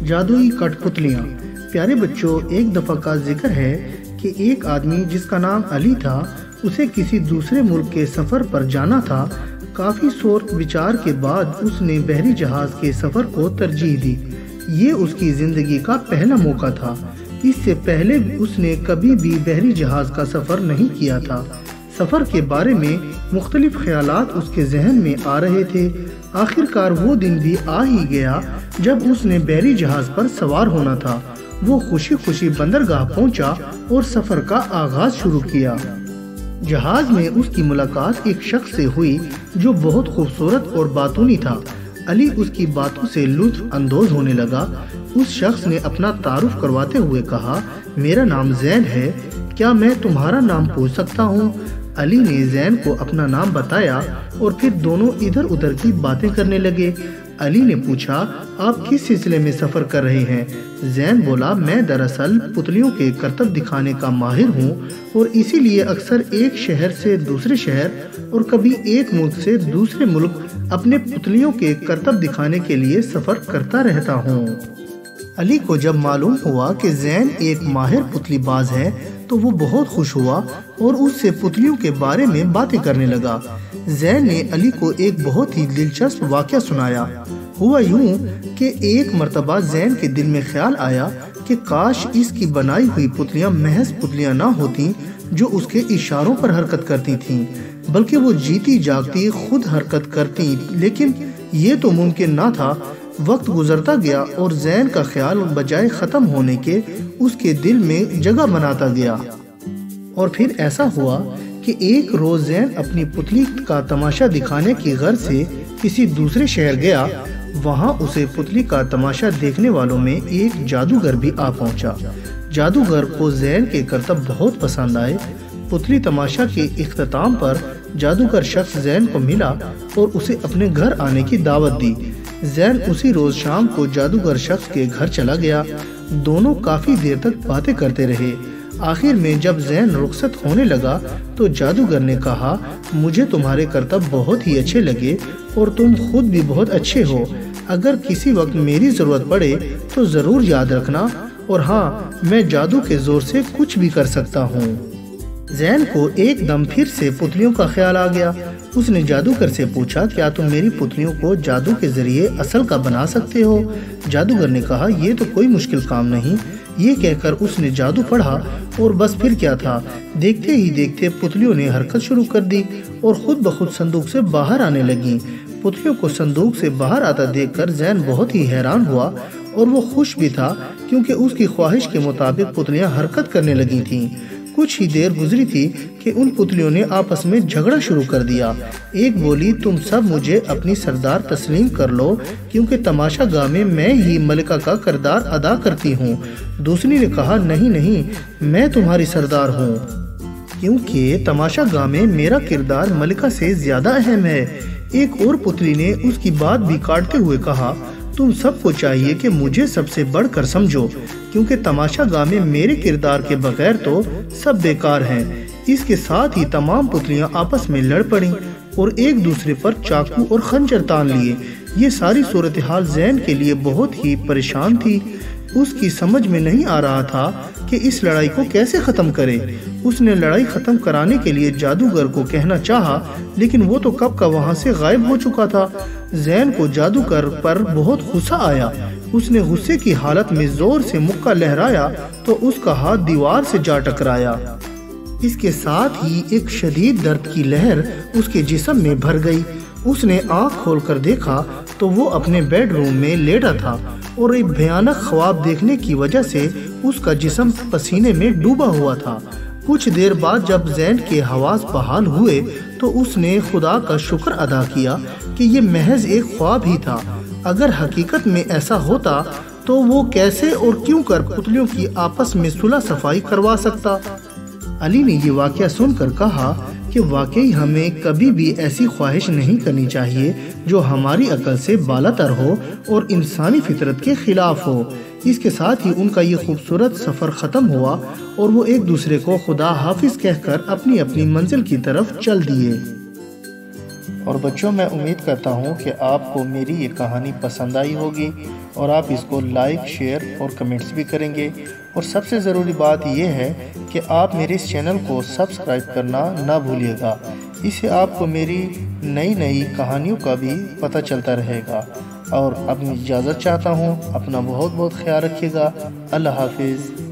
جادوئی کٹپتلیاں۔ پیارے بچوں، ایک دفعہ کا ذکر ہے کہ ایک آدمی جس کا نام علی تھا، اسے کسی دوسرے ملک کے سفر پر جانا تھا۔ کافی سوچ بچار کے بعد اس نے بحری جہاز کے سفر کو ترجیح دی۔ یہ اس کی زندگی کا پہلا موقع تھا۔ اس سے پہلے اس نے کبھی بھی بحری جہاز کا سفر نہیں کیا تھا۔ سفر کے بارے میں مختلف خیالات اس کے ذہن میں آ رہے تھے۔ آخر کار وہ دن بھی آ ہی گیا جب اس نے بحری جہاز پر سوار ہونا تھا۔ وہ خوشی خوشی بندرگاہ پہنچا اور سفر کا آغاز شروع کیا۔ جہاز میں اس کی ملاقات ایک شخص سے ہوئی جو بہت خوبصورت اور باتونی تھا۔ علی اس کی باتوں سے لطف اندوز ہونے لگا۔ اس شخص نے اپنا تعارف کرواتے ہوئے کہا، میرا نام زین ہے، کیا میں تمہارا نام پوچھ سکتا ہوں؟ علی نے زین کو اپنا نام بتایا اور پھر دونوں ادھر ادھر کی باتیں کرنے لگے۔ علی نے پوچھا، آپ کس سلسلے میں سفر کر رہے ہیں؟ زین بولا، میں دراصل پتلیوں کے کرتب دکھانے کا ماہر ہوں اور اسی لیے اکثر ایک شہر سے دوسرے شہر اور کبھی ایک ملک سے دوسرے ملک اپنے پتلیوں کے کرتب دکھانے کے لیے سفر کرتا رہتا ہوں۔ علی کو جب معلوم ہوا کہ زین ایک ماہر پتلی باز ہے تو وہ بہت خوش ہوا اور اس سے پتلیوں کے بارے میں باتیں کرنے لگا۔ زین نے علی کو ایک بہت ہی دلچسپ واقعہ سنایا۔ ہوا یوں کہ ایک مرتبہ زین کے دل میں خیال آیا کہ کاش اس کی بنائی ہوئی پتلیاں محض پتلیاں نہ ہوتیں جو اس کے اشاروں پر حرکت کرتی تھیں، بلکہ وہ جیتی جاگتی خود حرکت کرتی، لیکن یہ تو ممکن نہ تھا۔ وقت گزرتا گیا اور زین کا خیال بجائے ختم ہونے کے اس کے دل میں جگہ بناتا گیا۔ اور پھر ایسا ہوا کہ ایک روز زین اپنی پتلی کا تماشا دکھانے کی غرض سے کسی دوسرے شہر گیا۔ وہاں اسے پتلی کا تماشا دیکھنے والوں میں ایک جادوگر بھی آ پہنچا۔ جادوگر کو زین کے کرتب بہت پسند آئے۔ پتلی تماشا کے اختتام پر جادوگر شخص زین کو ملا اور اسے اپنے گھر آنے کی دعوت دی۔ زین اسی روز شام کو جادوگر شخص کے گھر چلا گیا۔ دونوں کافی دیر تک باتیں کرتے رہے۔ آخر میں جب زین رخصت ہونے لگا تو جادوگر نے کہا، مجھے تمہارے کرتب بہت ہی اچھے لگے اور تم خود بھی بہت اچھے ہو۔ اگر کسی وقت میری ضرورت پڑے تو ضرور یاد رکھنا، اور ہاں، میں جادو کے زور سے کچھ بھی کر سکتا ہوں۔ زین کو ایک دم پھر سے پتلیوں کا خیال آ گیا۔ اس نے جادوگر سے پوچھا، کیا تم میری پتلیوں کو جادو کے ذریعے اصل کا بنا سکتے ہو؟ جادوگر نے کہا، یہ تو کوئی مشکل کام نہیں۔ یہ کہہ کر اس نے جادو پڑھا اور بس پھر کیا تھا، دیکھتے ہی دیکھتے پتلیوں نے حرکت شروع کر دی اور خود بخود صندوق سے باہر آنے لگیں۔ پتلیوں کو صندوق سے باہر آتا دیکھ کر زین بہت ہی حیران ہوا اور وہ خوش بھی تھا کیونکہ اس کی خواہش کے مطابق پتلیاں حرکت کرنے لگی تھیں۔ کچھ ہی دیر گزری تھی کہ ان پتلیوں نے آپس میں جھگڑا شروع کر دیا۔ ایک بولی، تم سب مجھے اپنی سردار تسلیم کر لو کیونکہ تماشا گاہ میں میں ہی ملکہ کا کردار ادا کرتی ہوں۔ دوسری نے کہا، نہیں نہیں، میں تمہاری سردار ہوں کیونکہ تماشا گاہ میں میرا کردار ملکہ سے زیادہ اہم ہے۔ ایک اور پتلی نے اس کی بات بھی کاٹتے ہوئے کہا، تم سب کو چاہیے کہ مجھے سب سے بڑھ کر سمجھو کیونکہ تماشا گاہ میں میرے کردار کے بغیر تو سب بیکار ہیں۔ اس کے ساتھ ہی تمام پتلیاں آپس میں لڑ پڑیں اور ایک دوسرے پر چاقو اور خنجر تان لیے۔ یہ ساری صورتحال زین کے لیے بہت ہی پریشان تھی۔ اس کی سمجھ میں نہیں آ رہا تھا کہ اس لڑائی کو کیسے ختم کرے۔ اس نے لڑائی ختم کرانے کے لیے جادوگر کو کہنا چاہا، لیکن وہ تو کب کا وہاں سے غائب ہو چکا تھا۔ زین کو جادوگر پر بہت غصہ آیا۔ اس نے غصے کی حالت میں زور سے مکہ لہرایا تو اس کا ہاتھ دیوار سے جا ٹکرایا۔ اس کے ساتھ ہی ایک شدید درد کی لہر اس کے جسم میں بھر گئی۔ اس نے آنکھ کھول کر دیکھا تو وہ اپنے بیڈ روم میں لیٹا تھا اور ایک بھیانک خواب دیکھنے کی وجہ سے اس کا جسم پسینے میں ڈوبا ہوا تھا۔ کچھ دیر بعد جب زین کے حواس بحال ہوئے تو اس نے خدا کا شکر ادا کیا کہ یہ محض ایک خواب ہی تھا۔ اگر حقیقت میں ایسا ہوتا تو وہ کیسے اور کیوں کر پتلیوں کی آپس میں صلح صفائی کروا سکتا؟ علی نے یہ واقعہ سن کر کہا کہ واقعی ہمیں کبھی بھی ایسی خواہش نہیں کرنی چاہیے جو ہماری عقل سے بالاتر ہو اور انسانی فطرت کے خلاف ہو۔ اس کے ساتھ ہی ان کا یہ خوبصورت سفر ختم ہوا اور وہ ایک دوسرے کو خدا حافظ کہہ کر اپنی اپنی منزل کی طرف چل دیے۔ اور بچوں، میں امید کرتا ہوں کہ آپ کو میری یہ کہانی پسند آئی ہوگی۔ اور آپ اس کو لائک، شیئر اور کمنٹس بھی کریں گے۔ اور سب سے ضروری بات یہ ہے کہ آپ میرے اس چینل کو سبسکرائب کرنا نہ بھولیے گا، اس سے آپ کو میری نئی کہانیوں کا بھی پتہ چلتا رہے گا۔ اور اب میں اجازت چاہتا ہوں، اپنا بہت خیال رکھیے گا۔ اللہ حافظ۔